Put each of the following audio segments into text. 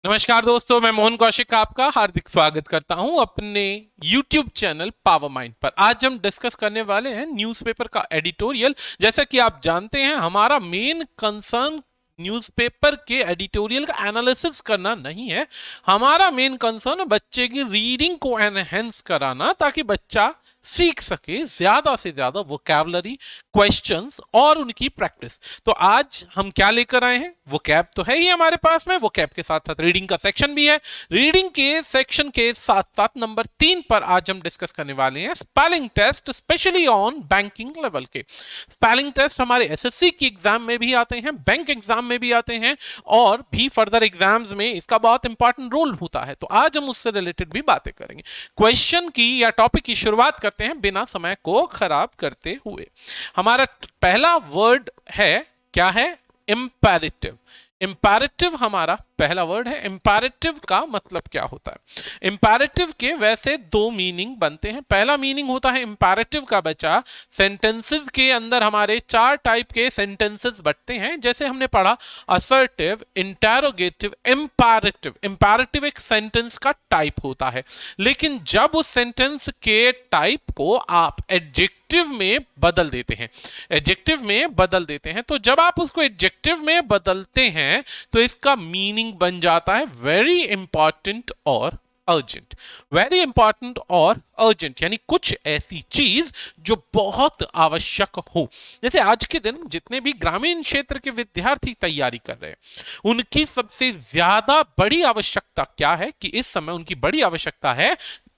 नमस्कार दोस्तों, मैं मोहन कौशिक आपका हार्दिक स्वागत करता हूं अपने YouTube चैनल पावर माइंड पर। आज हम डिस्कस करने वाले हैं न्यूज़पेपर का एडिटोरियल। जैसा कि आप जानते हैं, हमारा मेन कंसर्न न्यूज़पेपर के एडिटोरियल का एनालिसिस करना नहीं है। हमारा मेन कंसर्न है बच्चे की रीडिंग को एनहेंस कराना, ताकि बच्चा सीख सके ज्यादा से ज्यादा वोकैबुलरी, क्वेश्चंस और उनकी प्रैक्टिस। तो आज हम क्या लेकर आए हैं? वोकैब तो है ही हमारे पास में, वोकैब के साथ साथ रीडिंग का सेक्शन भी है। रीडिंग के सेक्शन के साथ साथ नंबर 3 पर आज हम डिस्कस करने वाले हैं spelling test, specially on banking level के। स्पेलिंग टेस्ट हमारे एसएससी की एग्जाम में भी आते हैं, बैंक एग्जाम में भी आते हैं और भी फर्दर एग्जाम्स में इसका बहुत इंपॉर्टेंट रोल होता है। तो आज हम उससे रिलेटेड भी बातें करेंगे। क्वेश्चन की या टॉपिक की शुरुआत करते हैं बिना समय को खराब करते हुए। हमारा पहला वर्ड है, क्या है? इंपैरेटिव। इंपैरेटिव हमारा पहला वर्ड है। इंपैरेटिव का मतलब क्या होता है? इंपैरेटिव के वैसे दो मीनिंग बनते हैं। पहला मीनिंग होता है इंपैरेटिव का बच्चा, सेंटेंसेस के अंदर हमारे 4 टाइप के सेंटेंसेस बंटते हैं। जैसे हमने पढ़ा असर्टिव, इंटरोगेटिव, इंपैरेटिव। इंपैरेटिव एक सेंटेंस का टाइप होता है, लेकिन जब उस सेंटेंस के टाइप को आप एडजेक्टिव में बदल देते हैं, एडजेक्टिव में बदल देते हैं, तो जब आप उसको एडजेक्टिव में बदलते हैं तो इसका मीनिंग बन जाता है वेरी इंपॉर्टेंट और अर्जेंट। वेरी इंपॉर्टेंट और अर्जेंट यानी कुछ ऐसी चीज जो बहुत आवश्यक हो। जैसे आज के दिन जितने भी ग्रामीण क्षेत्र के विद्यार्थी तैयारी कर रहे हैं, उनकी सबसे ज्यादा बड़ी आवश्यकता क्या है? कि इस समय उनकी बड़ी आवश्यकता है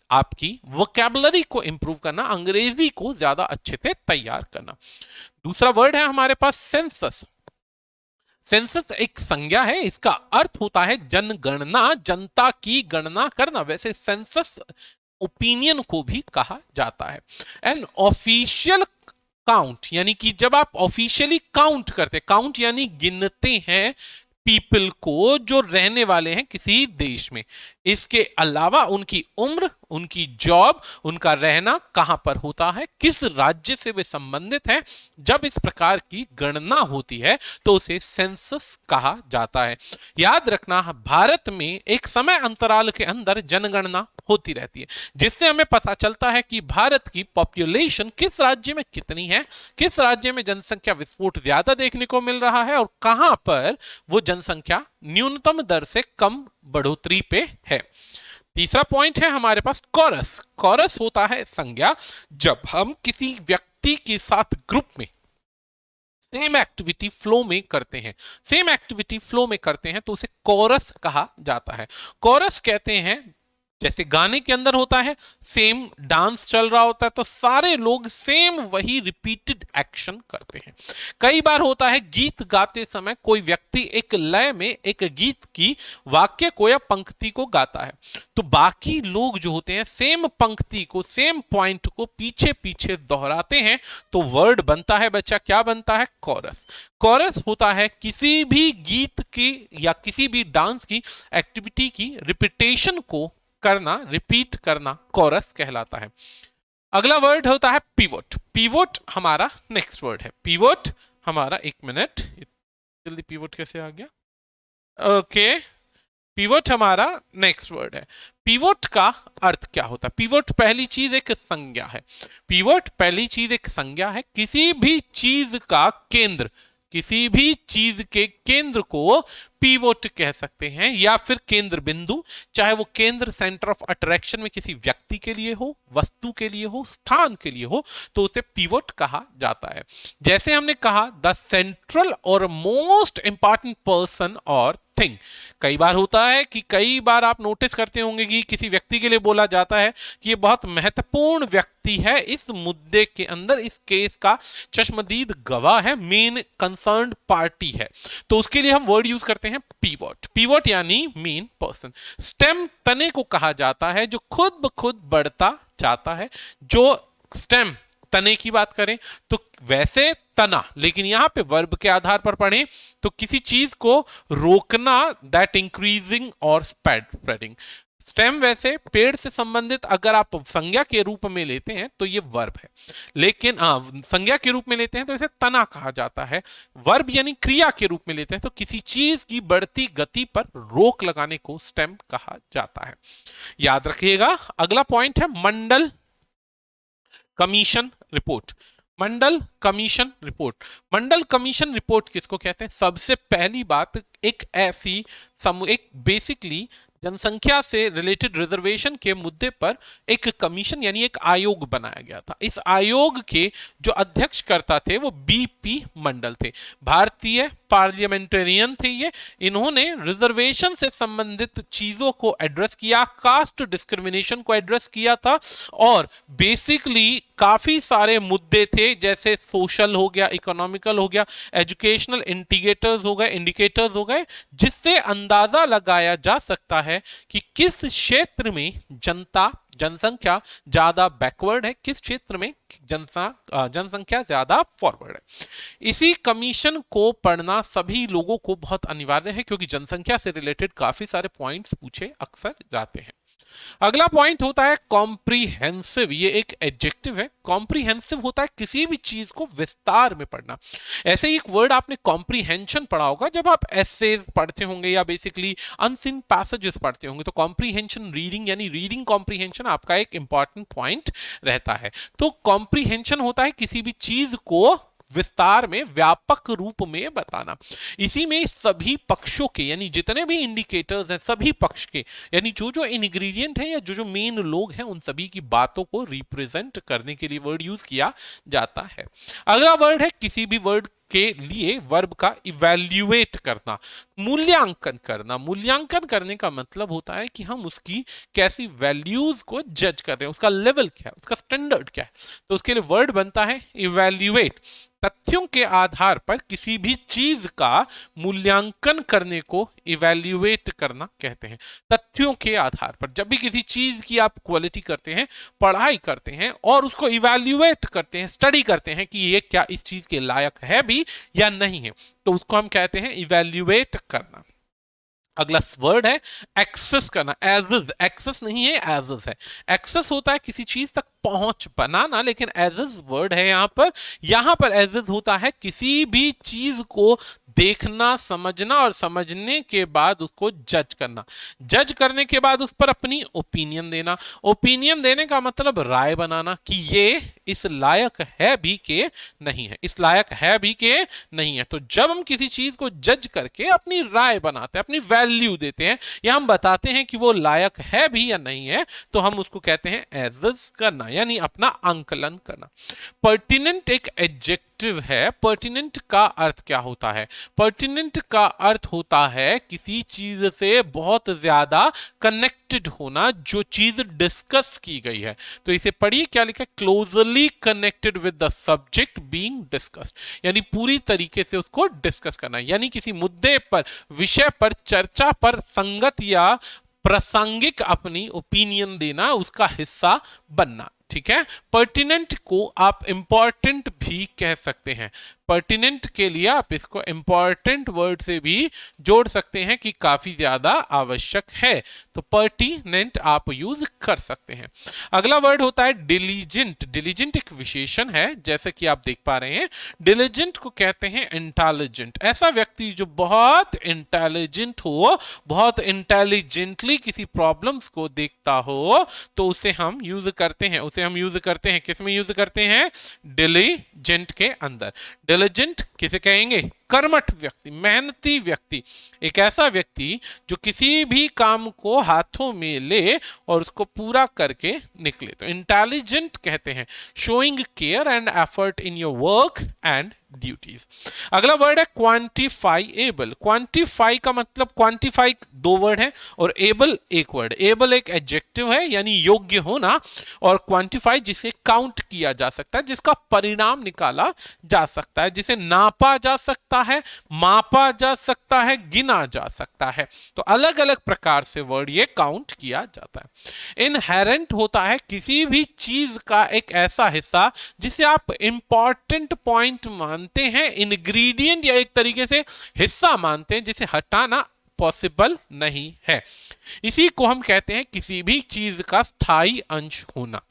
आपकी वोकैबुलरी को इंप्रूव करना, अंग्रेजी को ज्यादा अच्छे से तैयार करना। दूसरा वर्ड है हमारे पास सेंसस। सेंसस एक संज्ञा है, इसका अर्थ होता है जनगणना, जनता की गणना करना। वैसे सेंसस ओपिनियन को भी कहा जाता है। एन ऑफिशियल काउंट यानी कि जब आप ऑफिशियली काउंट करते, काउंट यानी गिनते हैं पीपल को जो रहने वाले हैं किसी देश में। इसके अलावा उनकी उम्र, उनकी जॉब, उनका रहना कहां पर होता है, किस राज्य से वे संबंधित हैं, जब इस प्रकार की गणना होती है तो उसे सेंसस कहा जाता है। याद रखना, भारत में एक समय अंतराल के अंदर जनगणना होती रहती है, जिससे हमें पता चलता है कि भारत की पॉपुलेशन किस राज्य में कितनी है, किस राज्य में जनसंख्या विस्फोट ज्यादा देखने को मिल रहा है और कहां पर वो जनसंख्या न्यूनतम दर से कम बढ़ोतरी पे है। तीसरा पॉइंट है हमारे पास कॉरस। कॉरस होता है संज्ञा, जब हम किसी व्यक्ति के साथ ग्रुप में सेम एक्टिविटी फ्लो में करते हैं, सेम एक्टिविटी फ्लो में करते हैं तो उसे कॉरस कहा जाता है। कॉरस कहते हैं, जैसे गाने के अंदर होता है, सेम डांस चल रहा होता है तो सारे लोग सेम वही रिपीटेड एक्शन करते हैं। कई बार होता है गीत गाते समय कोई व्यक्ति एक लय में एक गीत की वाक्य को या पंक्ति को गाता है, तो बाकी लोग जो होते हैं सेम पंक्ति को, सेम पॉइंट को पीछे पीछे दोहराते हैं, तो वर्ड बनता है बच्चा, क्या बनता है? कॉरस। कॉरस होता है किसी भी गीत की या किसी भी डांस की एक्टिविटी की रिपीटेशन को करना, रिपीट करना कॉरस कहलाता है। अगला वर्ड होता है पिवोट। पिवोट हमारा नेक्स्ट वर्ड है। पिवोट हमारा, एक मिनट, जल्दी पिवोट कैसे आ गया? ओके, पिवोट हमारा नेक्स्ट वर्ड है। पिवोट का अर्थ क्या होता है? पिवोट पहली चीज एक संज्ञा है। पिवोट पहली चीज एक संज्ञा है, किसी भी चीज का केंद्र, किसी भी चीज के केंद्र को पिवोट कह सकते हैं, या फिर केंद्र बिंदु, चाहे वो केंद्र सेंटर ऑफ अट्रैक्शन में किसी व्यक्ति के लिए हो, वस्तु के लिए हो, स्थान के लिए हो, तो उसे पिवोट कहा जाता है। जैसे हमने कहा द सेंट्रल और मोस्ट इंपॉर्टेंट पर्सन और थिंग। कई बार होता है कि कई बार आप नोटिस करते होंगे कि किसी व्यक्ति के लिए बोला जाता है कि ये बहुत महत्वपूर्ण व्यक्ति है इस मुद्दे के अंदर, इस केस का चश्मदीद गवाह है, मेन कंसर्न्ड पार्टी है, तो उसके लिए हम वर्ड यूज करते हैं पिवोट। पिवोट यानी मेन पर्सन। स्टेम तने को कहा जाता है जो खुद ब खुद बढ़ता जाता है। जो स्टेम तने की बात करें तो वैसे तना, लेकिन यहां पे वर्ब के आधार पर पढ़ें तो किसी चीज को रोकना, दैट इंक्रीजिंग और स्प्रेडिंग। स्टेम वैसे पेड़ से संबंधित अगर आप संज्ञा के रूप में लेते हैं तो ये वर्ब है, लेकिन संज्ञा के रूप में लेते हैं तो इसे तना कहा जाता है। वर्ब यानी क्रिया के रूप में लेते हैं तो किसी चीज की बढ़ती गति पर रोक लगाने को स्टेम कहा जाता है। याद रखिएगा। अगला पॉइंट है मंडल कमीशन रिपोर्ट। मंडल कमीशन रिपोर्ट, मंडल कमीशन रिपोर्ट किसको कहते हैं? सबसे पहली बात, एक ऐसी एक बेसिकली जनसंख्या से रिलेटेड रिजर्वेशन के मुद्दे पर एक कमीशन यानी एक आयोग बनाया गया था। इस आयोग के जो अध्यक्षकर्ता थे वो बीपी मंडल थे, भारतीय पार्लियामेंटेरियन थे ये। इन्होंने रिजर्वेशन से संबंधित चीजों को एड्रेस किया, कास्ट डिस्क्रिमिनेशन को एड्रेस किया था, और बेसिकली काफी सारे मुद्दे थे जैसे सोशल हो गया, इकोनॉमिकल हो गया, एजुकेशनल इंडिकेटर्स हो गए, जिससे अंदाजा लगाया जा सकता है कि किस क्षेत्र में जनसंख्या ज्यादा बैकवर्ड है, किस क्षेत्र में जनसंख्या ज्यादा फॉरवर्ड है। इसी कमीशन को पढ़ना सभी लोगों को बहुत अनिवार्य है क्योंकि जनसंख्या से रिलेटेड काफी सारे पॉइंट्स पूछे अक्सर जाते हैं। अगला पॉइंट होता है कॉम्प्रीहेंसिव। ये एक एडजेक्टिव है। कॉम्प्रीहेंसिव होता है किसी भी चीज को विस्तार में पढ़ना। ऐसे ही एक वर्ड आपने कॉम्प्रीहेंशन पढ़ा होगा जब आप एसेज पढ़ते होंगे या बेसिकली अनसीन पैसेजेस पढ़ते होंगे, तो कॉम्प्रीहेंशन रीडिंग यानी रीडिंग कॉम्प्रीहेंशन आपका एक इंपॉर्टेंट पॉइंट रहता है। तो कॉम्प्रीहेंशन होता है किसी भी चीज को विस्तार में, व्यापक रूप में बताना। इसी में सभी पक्षों के यानी जितने भी इंडिकेटर्स हैं सभी पक्ष के यानी जो जो इंग्रेडिएंट है या जो जो मेन लोग हैं उन सभी की बातों को रिप्रेजेंट करने के लिए वर्ड यूज किया जाता है। अगला वर्ड है किसी भी वर्ड के लिए वर्ब का इवैल्यूएट करना, मूल्यांकन करना। मूल्यांकन करने का मतलब होता है कि हम उसकी कैसी वैल्यूज को जज कर रहे हैं, उसका लेवल क्या है, उसका स्टैंडर्ड क्या है। तो उसके लिए वर्ड बनता है इवैल्यूएट। तथ्यों के आधार पर किसी भी चीज का मूल्यांकन करने को इवैल्यूएट करना कहते हैं। तथ्यों के आधार पर जब भी किसी चीज की आप क्वालिटी करते हैं, पढ़ाई करते हैं और उसको इवैल्यूएट करते हैं, स्टडी करते हैं कि ये क्या इस चीज के लायक है भी या नहीं है, तो उसको हम कहते हैं इवैल्यूएट करना। अगला वर्ड है एक्सेस करना। एज एक्सेस नहीं है, एज है। एक्सेस होता है किसी चीज तक पहुंच बनाना, लेकिन एज वर्ड है यहां पर एज होता है किसी भी चीज को देखना, समझना और समझने के बाद उसको जज करना। जज करने के बाद उस पर अपनी ओपिनियन देना। ओपिनियन देने का मतलब राय बनाना कि ये इस लायक है भी के नहीं है, इस लायक है भी के नहीं है। तो जब हम किसी चीज को जज करके अपनी राय बनाते हैं, अपनी वैल्यू देते हैं या हम बताते हैं कि वो लायक है भी या नहीं है, तो हम उसको कहते हैं एज करना यानी अपना आंकलन करना। पर्टिनेंट एक एडजेक्टिव है। पर्टिनेंट का अर्थ क्या होता है? पर्टिनेंट का अर्थ होता है किसी चीज से बहुत ज्यादा कनेक्टेड होना, जो चीज डिस्कस की गई है। तो इसे पढ़िए, क्या लिखा है? Closely connected with the subject being discussed, यानी पूरी तरीके से उसको डिस्कस करना, यानी किसी मुद्दे पर, विषय पर, चर्चा पर संगत या प्रासंगिक अपनी ओपिनियन देना, उसका हिस्सा बनना। ठीक है। पर्टिनेंट को आप इंपॉर्टेंट भी कह सकते हैं। पर्टिनेंट के लिए आप इसको इंपॉर्टेंट वर्ड से भी जोड़ सकते हैं कि काफी ज्यादा आवश्यक है, तो पर्टिनेंट आप यूज कर सकते हैं। अगला वर्ड होता है डिलीजेंट। डिलीजेंट एक विशेषण है, जैसे कि आप देख पा रहे हैं। डिलीजेंट को कहते हैं इंटेलिजेंट। ऐसा व्यक्ति जो बहुत इंटेलिजेंट हो, बहुत इंटेलिजेंटली किसी प्रॉब्लम्स को देखता हो, तो उसे हम यूज करते हैं। उसे हम यूज करते हैं, किस में यूज करते हैं? डिलीजेंट के अंदर। डिलीजेंट किसे कहेंगे? कर्मठ व्यक्ति, मेहनती व्यक्ति। एक ऐसा व्यक्ति जो किसी भी काम को हाथों में ले और उसको पूरा करके निकले, तो इंटेलिजेंट कहते हैं। Showing care and effort in your work and duties. अगला वर्ड है क्वांटिफाइएबल। क्वांटिफाई का मतलब, क्वांटिफाई दो वर्ड है और एबल एक वर्ड। एबल एक एडजेक्टिव है यानी योग्य होना, और क्वांटिफाई जिसे काउंट किया जा सकता है, जिसका परिणाम निकाला जा सकता है, जिसे नापा जा सकता है, मापा जा सकता है, गिना जा सकता है। तो अलग अलग प्रकार से वर्ड ये काउंट किया जाता है। इनहेरेंट होता है किसी भी चीज का एक ऐसा हिस्सा जिसे आप इंपॉर्टेंट पॉइंट मानते हैं, इंग्रेडिएंट या एक तरीके से हिस्सा मानते हैं, जिसे हटाना पॉसिबल नहीं है। इसी को हम कहते हैं किसी भी चीज का स्थायी अंश होना।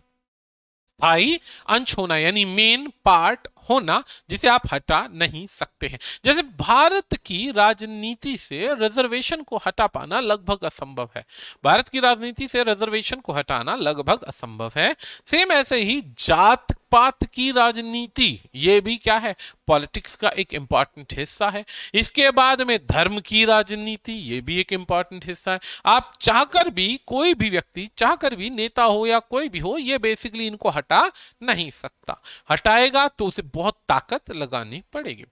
स्थायी अंश होना यानी मेन पार्ट होना जिसे आप हटा नहीं सकते हैं। जैसे भारत की राजनीति से रिजर्वेशन को हटा पाना लगभग असंभव है। भारत की राजनीति से रिजर्वेशन को हटाना लगभग असंभव है। सेम ऐसे ही जात पात की राजनीति, ये भी क्या है, पॉलिटिक्स का एक इंपॉर्टेंट हिस्सा है। इसके बाद में धर्म की राजनीति, ये भी एक इंपॉर्टेंट हिस्सा है। आप चाहकर भी, कोई भी व्यक्ति चाहकर भी, नेता हो या कोई भी हो, ये बेसिकली इनको हटा नहीं सकता। हटाएगा तो उसे बहुत ताकत लगानी पड़ेगी।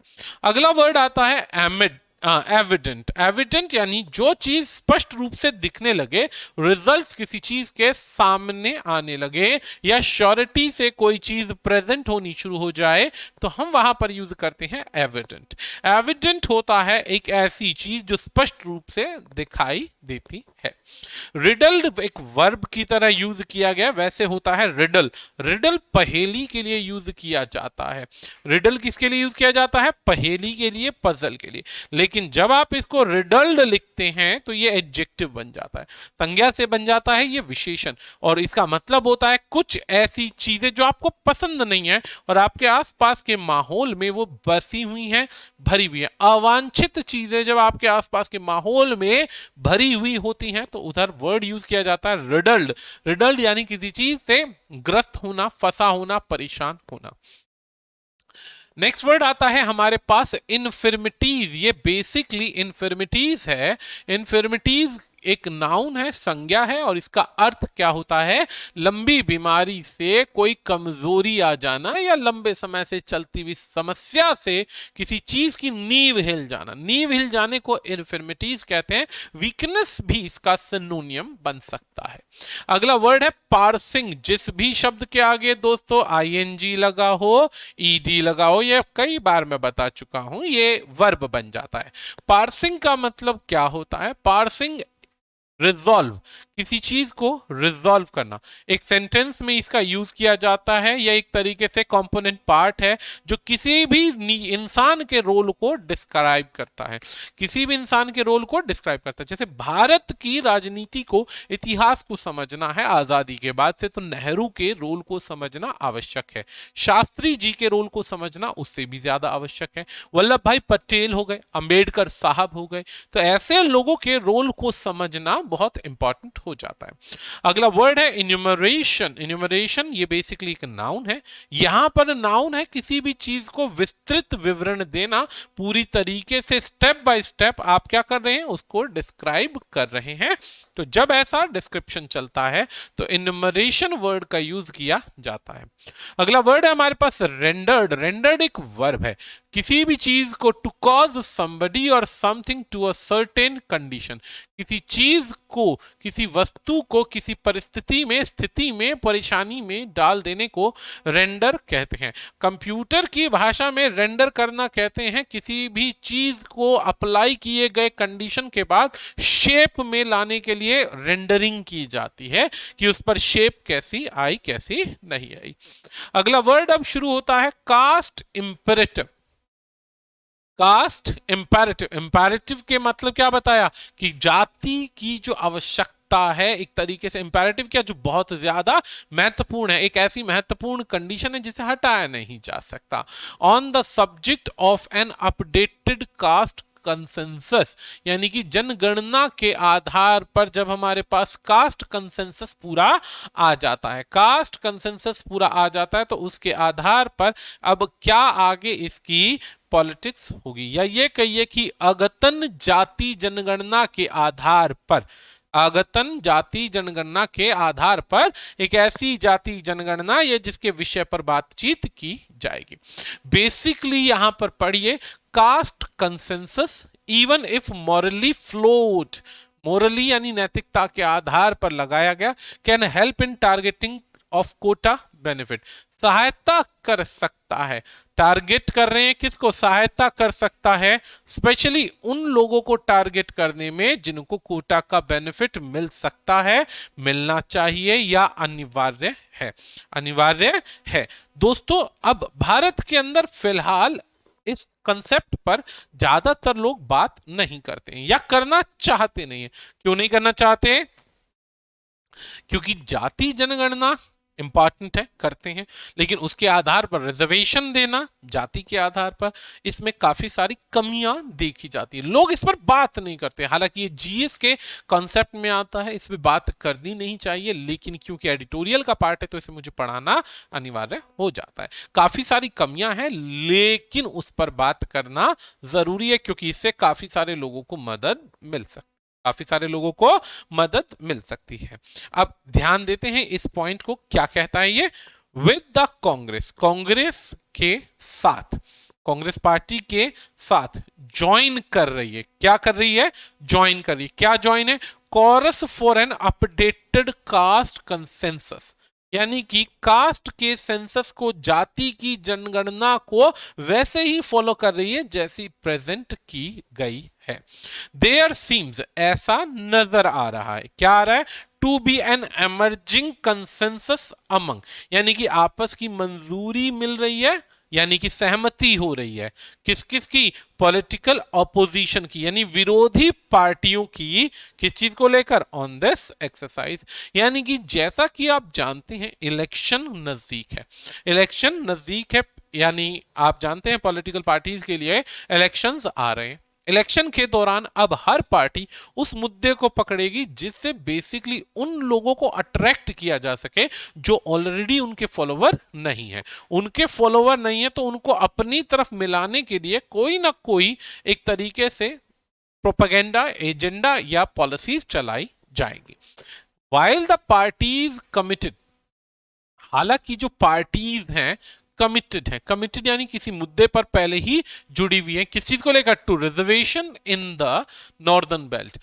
अगला वर्ड आता है एविडेंट। एविडेंट यानी जो चीज स्पष्ट रूप से दिखने लगे, रिजल्ट्स किसी चीज के सामने आने लगे, या श्योरिटी से कोई चीज प्रेजेंट होनी शुरू हो जाए, तो हम वहां पर यूज करते हैं एविडेंट। एविडेंट होता है एक ऐसी चीज जो स्पष्ट रूप से दिखाई देती है। रिडल्ड एक वर्ब की तरह यूज किया गया, वैसे होता है रिडल। रिडल पहेली के लिए यूज किया जाता है। रिडल किसके लिए यूज किया जाता है? पहेली के लिए, पजल के लिए। लेकिन जब आप इसको रिडल्ड लिखते हैं तो ये एडजेक्टिव बन जाता है, संज्ञा से बन जाता है ये विशेषण, और इसका मतलब होता है कुछ ऐसी चीजें जो आपको पसंद नहीं है और आपके आसपास के माहौल में वो बसी हुई हैं, भरी हुई है। अवांछित चीजें जब आपके आसपास के माहौल में भरी हुई होती हैं तो उधर वर्ड यूज किया जाता है रिडल्ड। रिडल्ड यानी किसी चीज से ग्रस्त होना, फंसा होना, परेशान होना। नेक्स्ट वर्ड आता है हमारे पास इन्फिर्मिटीज। ये बेसिकली इन्फिर्मिटीज है। इन्फिर्मिटीज एक नाउन है, संज्ञा है, और इसका अर्थ क्या होता है? लंबी बीमारी से कोई कमजोरी आ जाना या लंबे समय से चलती हुई समस्या से किसी चीज की नींव हिल जाना। नींव हिल जाने को इन्फिर्मिटीज कहते हैं। वीकनेस भी इसका सिनोनियम बन सकता है। अगला वर्ड है पार्सिंग। जिस भी शब्द के आगे दोस्तों आईएनजी लगा हो, ईडी लगा हो, ये कई बार मैं बता चुका हूं, ये वर्ब बन जाता है। पार्सिंग का मतलब क्या होता है? पार्सिंग रिजॉल्व, किसी चीज को रिजॉल्व करना। एक सेंटेंस में इसका यूज किया जाता है। यह एक तरीके से कंपोनेंट पार्ट है जो किसी भी इंसान के रोल को डिस्क्राइब करता है। किसी भी इंसान के रोल को डिस्क्राइब करता है। जैसे भारत की राजनीति को, इतिहास को समझना है आजादी के बाद से, तो नेहरू के रोल को समझना आवश्यक है। शास्त्री जी के रोल को समझना उससे भी ज्यादा आवश्यक है। वल्लभ भाई पटेल हो गए, अंबेडकर साहब हो गए, तो ऐसे लोगों के रोल को समझना बहुत इंपॉर्टेंट हो जाता है। अगला वर्ड है इन्यूमरेशन। इन्यूमरेशन ये बेसिकली एक नाउन है। यहां पर नाउन है किसी भी चीज को विस्तृत विवरण देना, पूरी तरीके से स्टेप बाय स्टेप आप क्या कर रहे हैं, उसको डिस्क्राइब कर रहे हैं। तो जब ऐसा डिस्क्रिप्शन चलता है तो इन्यूमरेशन वर्ड का यूज किया जाता है। अगला वर्ड है हमारे पास रेंडर्ड। रेंडर्ड एक वर्ब है। किसी भी चीज को to cause somebody or something to a certain condition, किसी चीज को, किसी वस्तु को किसी परिस्थिति में, स्थिति में, परेशानी में डाल देने को रेंडर कहते हैं। कंप्यूटर की भाषा में रेंडर करना कहते हैं किसी भी चीज को अप्लाई किए गए कंडीशन के बाद शेप में लाने के लिए रेंडरिंग की जाती है कि उस पर शेप कैसी आई, कैसी नहीं आई। अगला वर्ड अब शुरू होता है caste imperative. Caste imperative. Imperative के मतलब क्या बताया कि जाति की जो आवश्यकता है, एक तरीके से इंपेरेटिव क्या, जो बहुत ज्यादा महत्वपूर्ण है, एक ऐसी महत्वपूर्ण कंडीशन है जिसे हटाया नहीं जा सकता। On the subject of an updated caste consensus, यानी कि जनगणना के आधार पर जब हमारे पास कास्ट कंसेंसस पूरा आ जाता है, कास्ट कंसेंसस पूरा आ जाता है, तो उसके आधार पर अब क्या आगे इसकी पॉलिटिक्स होगी, या ये कहिए कि अगतन जाति जनगणना के आधार पर, आगतन जाति जनगणना के आधार पर एक ऐसी जाति जनगणना ये जिसके विषय पर बातचीत की जाएगी। बेसिकली यहां पर पढ़िए, caste consensus even if morally flawed, morally यानी नैतिकता के आधार पर लगाया गया, can help in targeting of quota benefit, सहायता कर सकता है। टारगेट कर रहे हैं किसको? सहायता कर सकता है स्पेशली उन लोगों को टारगेट करने में जिनको कोटा का बेनिफिट मिल सकता है, मिलना चाहिए या अनिवार्य है, अनिवार्य है। दोस्तों अब भारत के अंदर फिलहाल इस कंसेप्ट पर ज्यादातर लोग बात नहीं करते हैं या करना चाहते नहीं है। क्यों नहीं करना चाहते? क्योंकि जाति जनगणना इंपॉर्टेंट है, करते हैं, लेकिन उसके आधार पर रिजर्वेशन देना जाति के आधार पर, इसमें काफी सारी कमियां देखी जाती है। लोग इस पर बात नहीं करते। हालांकि ये जीएस के कॉन्सेप्ट में आता है, इस पर बात करनी नहीं चाहिए, लेकिन क्योंकि एडिटोरियल का पार्ट है तो इसे मुझे पढ़ाना अनिवार्य हो जाता है। काफी सारी कमियां हैं, लेकिन उस पर बात करना जरूरी है, क्योंकि इससे काफी सारे लोगों को मदद मिल सकती है, काफी सारे लोगों को मदद मिल सकती है। अब ध्यान देते हैं इस पॉइंट को, क्या कहता है ये? विद द कांग्रेस, कांग्रेस के साथ, कांग्रेस पार्टी के साथ ज्वाइन कर रही है। क्या कर रही है? ज्वाइन कर रही है। क्या ज्वाइन है? Chorus for an updated caste consensus, यानी कि कास्ट के सेंसस को, जाति की जनगणना को वैसे ही फॉलो कर रही है जैसी प्रेजेंट की गई है। देयर सीम्स, ऐसा नजर आ रहा है, क्या आ रहा है? To be an emerging consensus among, यानी कि आपस की मंजूरी मिल रही है, यानी कि सहमति हो रही है। किस किस की? पॉलिटिकल ऑपोजिशन की, यानी विरोधी पार्टियों की। किस चीज को लेकर? On this exercise. यानी कि जैसा कि आप जानते हैं इलेक्शन नजदीक है, इलेक्शन नजदीक है, यानी आप जानते हैं पॉलिटिकल पार्टीज के लिए इलेक्शंस आ रहे हैं। इलेक्शन के दौरान अब हर पार्टी उस मुद्दे को पकड़ेगी जिससे बेसिकली उन लोगों को अट्रैक्ट किया जा सके जो ऑलरेडी उनके फॉलोवर नहीं है। उनके फॉलोवर नहीं है तो उनको अपनी तरफ मिलाने के लिए कोई ना कोई एक तरीके से प्रोपेगेंडा, एजेंडा या पॉलिसीज चलाई जाएगी। वाइल द पार्टीज कमिटेड, हालांकि जो पार्टीज हैं कमिटेड है, कमिटेड यानी किसी मुद्दे पर पहले ही जुड़ी हुई है। किस चीज को लेकर? To reservation in the northern belt.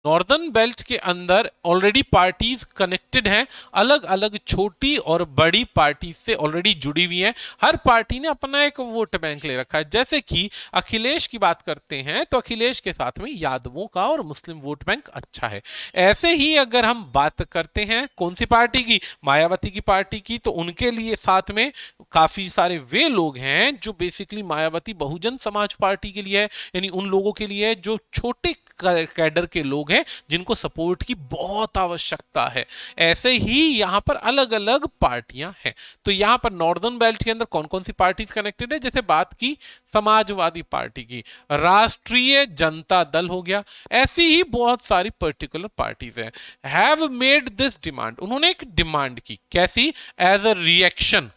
Northern belt के अंदर ऑलरेडी पार्टीज कनेक्टेड हैं, अलग अलग छोटी और बड़ी पार्टी से ऑलरेडी जुड़ी हुई हैं। हर पार्टी ने अपना एक वोट बैंक ले रखा है। जैसे कि अखिलेश की बात करते हैं तो अखिलेश के साथ में यादवों का और मुस्लिम वोट बैंक अच्छा है। ऐसे ही अगर हम बात करते हैं कौन सी पार्टी की? मायावती की पार्टी की, तो उनके लिए साथ में काफी सारे वे लोग हैं जो बेसिकली मायावती बहुजन समाज पार्टी के लिए है, यानी उन लोगों के लिए है जो छोटे कैडर के लोग हैं जिनको सपोर्ट की बहुत आवश्यकता है। ऐसे ही यहां पर अलग अलग पार्टियां हैं। तो यहां पर नॉर्दर्न बेल्ट के अंदर कौन कौन सी पार्टीज कनेक्टेड है? जैसे बात की समाजवादी पार्टी की, राष्ट्रीय जनता दल हो गया, ऐसी ही बहुत सारी पर्टिकुलर पार्टीज है। हैव मेड दिस डिमांड, उन्होंने एक डिमांड की, कैसी? एज अ रिएक्शन,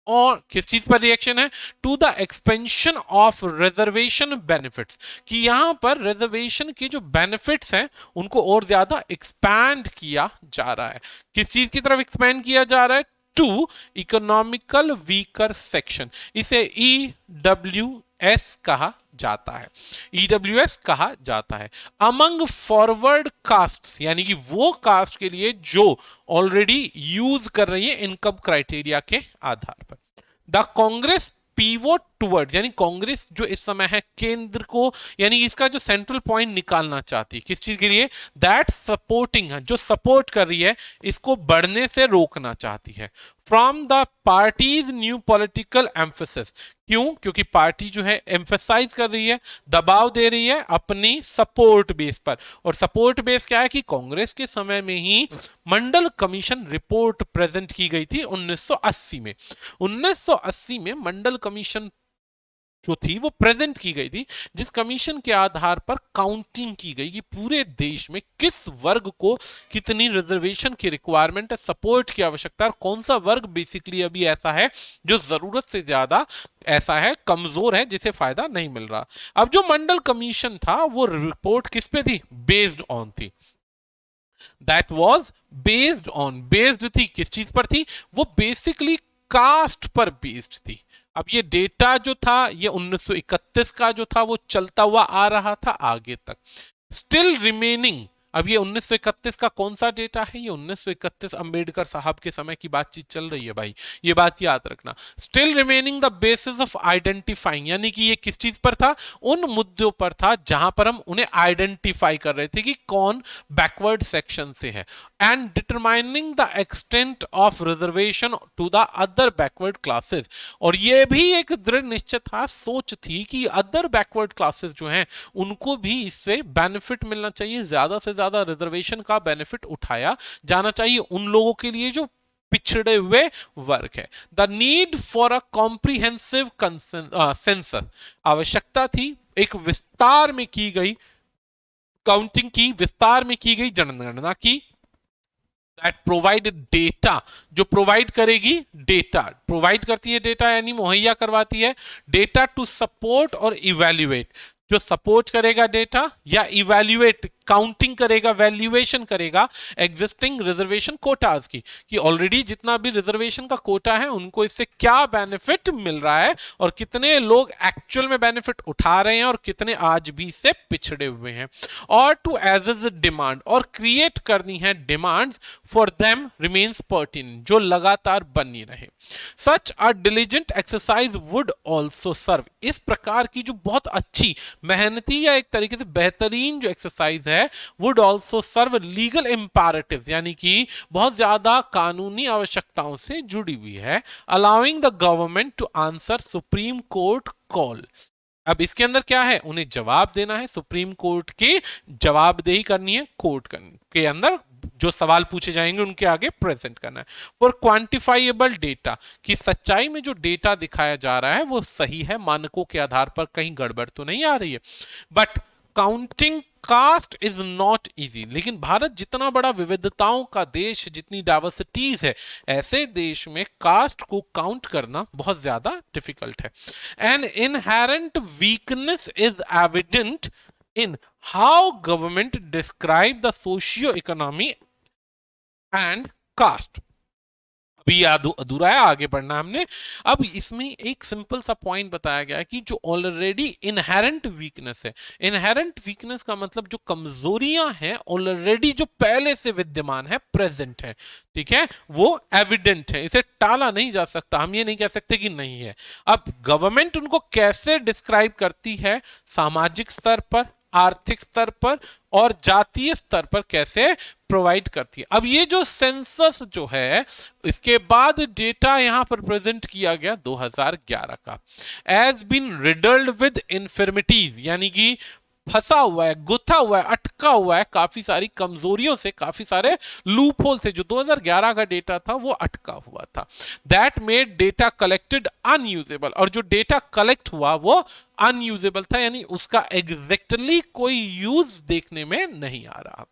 और किस चीज पर रिएक्शन है? To the expansion of reservation benefits, कि यहां पर रिजर्वेशन के जो बेनिफिट्स हैं उनको और ज्यादा एक्सपैंड किया जा रहा है। किस चीज की तरफ एक्सपैंड किया जा रहा है? टू इकोनॉमिकल वीकर सेक्शन, इसे EWS कहा जाता है, EWS कहा जाता है। अमंग फॉरवर्ड कास्ट, यानी कि वो कास्ट के लिए जो ऑलरेडी यूज कर रही है इनकम क्राइटेरिया के आधार पर। द कांग्रेस पीवोट टुवर्ड्स, यानी कांग्रेस जो इस समय है केंद्र को, यानी इसका जो सेंट्रल पॉइंट निकालना चाहती है, किस चीज के लिए? दैट सपोर्टिंग है, जो सपोर्ट कर रही है इसको बढ़ने से रोकना चाहती है। From the parties new political emphasis, क्यों? क्योंकि पार्टी जो है एम्फेसाइज कर रही है, दबाव दे रही है अपनी सपोर्ट बेस पर। और सपोर्ट बेस क्या है? कि कांग्रेस के समय में ही मंडल कमीशन रिपोर्ट प्रेजेंट की गई थी 1980 में। 1980 में मंडल कमीशन जो थी वो प्रेजेंट की गई थी, जिस कमीशन के आधार पर काउंटिंग की गई कि पूरे देश में किस वर्ग को कितनी रिजर्वेशन की रिक्वायरमेंट है, सपोर्ट की आवश्यकता है, और कौन सा वर्ग बेसिकली अभी ऐसा है जो जरूरत से ज्यादा ऐसा है, कमजोर है, जिसे फायदा नहीं मिल रहा। अब जो मंडल कमीशन था वो रिपोर्ट किस पे थी? बेस्ड ऑन थी, that was based on, based थी किस चीज पर थी? वो बेसिकली कास्ट पर बेस्ड थी। अब ये डेटा जो था ये 1931 का जो था वो चलता हुआ आ रहा था आगे तक। स्टिल रिमेनिंग अब ये 1931 का कौन सा डेटा है? ये 1931 अंबेडकर साहब के समय की बातचीत चल रही है भाई, ये बात याद रखना। Still remaining the basis of identifying, यानी कि ये किस चीज पर था? उन मुद्दों पर था जहां पर हम उन्हें आइडेंटिफाई कर रहे थे कि कौन बैकवर्ड सेक्शन से है, and determining the extent of reservation to the other backward classes. और ये भी एक दृढ़ निश्चय था, सोच थी कि अदर बैकवर्ड क्लासेस जो हैं उनको भी इससे बेनिफिट मिलना चाहिए, ज्यादा से ज्यादा रिजर्वेशन का बेनिफिट उठाया जाना चाहिए उन लोगों के लिए जो पिछड़े हुए वर्ग है। The need for a comprehensive census, आवश्यकता थी एक विस्तार में की गई काउंटिंग की, विस्तार में की गई जनगणना की, दैट प्रोवाइड डेटा, जो प्रोवाइड करेगी डेटा, प्रोवाइड करती है डेटा यानी मुहैया करवाती है डेटा टू सपोर्ट और इवैल्यूएट, जो सपोर्ट करेगा डेटा या इवैल्यूएट काउंटिंग करेगा, वैल्यूएशन करेगा एग्जिस्टिंग रिजर्वेशन कोटाज की, कि ऑलरेडी जितना भी रिजर्वेशन का कोटा है उनको इससे क्या बेनिफिट मिल रहा है और कितने लोग एक्चुअल में बेनिफिट उठा रहे हैं और कितने आज भी इससे पिछड़े हुए हैं, और टू एज ए डिमांड, और क्रिएट करनी है demands for them remains pertinent, जो लगातार बनी रहे। Such a diligent exercise would also serve, इस प्रकार की जो बहुत अच्छी मेहनती या एक तरीके से बेहतरीन जो एक्सरसाइज है वुड ऑल्सो सर्व लीगल इंपैरेटिव्स, यानी कि बहुत ज्यादा कानूनी आवश्यकताओं से जुड़ी हुई है, allowing the government to answer Supreme Court call. अब इसके अंदर क्या है? उन्हें जवाब देना है, सुप्रीम कोर्ट की जवाबदेही करनी है, कोर्ट के अंदर जो सवाल पूछे जाएंगे उनके आगे प्रेजेंट करना है। फॉर क्वांटिफाइबल डेटा, कि सच्चाई में जो डेटा दिखाया जा रहा है वो सही है, मानकों के आधार पर कहीं गड़बड़ तो नहीं आ रही है। But counting caste is not easy, लेकिन भारत जितना बड़ा विविधताओं का देश, जितनी डाइवर्सिटीज है, ऐसे देश में कास्ट को काउंट करना बहुत ज्यादा डिफिकल्ट है। An inherent weakness is evident in how government describe the socio-economy and caste। अभी अधूरा है, आगे बढ़ना हमने। अब इसमें एक सिंपल सा पॉइंट बताया गया है कि जो ऑलरेडी इनहेरेंट वीकनेस है, इनहेरेंट वीकनेस का मतलब जो कमजोरियां हैं ऑलरेडी जो पहले से विद्यमान है, प्रेजेंट है, ठीक है, वो एविडेंट है, इसे टाला नहीं जा सकता, हम ये नहीं कह सकते कि नहीं है। अब गवर्नमेंट उनको कैसे डिस्क्राइब करती है? सामाजिक स्तर पर, आर्थिक स्तर पर और जातीय स्तर पर कैसे प्रोवाइड करती है। अब ये जो सेंसस जो है, इसके बाद डेटा यहां पर प्रेजेंट किया गया 2011 का, एज बीन रिडल्ड विद इन्फर्मिटीज, यानी कि फंसा हुआ है, गुथा हुआ है, अटका हुआ है काफी सारी कमजोरियों से, काफी सारे लूप होल से। जो 2011 का डेटा था वो अटका हुआ था। That made data collected unusable, और जो डेटा कलेक्ट हुआ वो अनयूजेबल था, यानी उसका एग्जैक्टली कोई यूज देखने में नहीं आ रहा।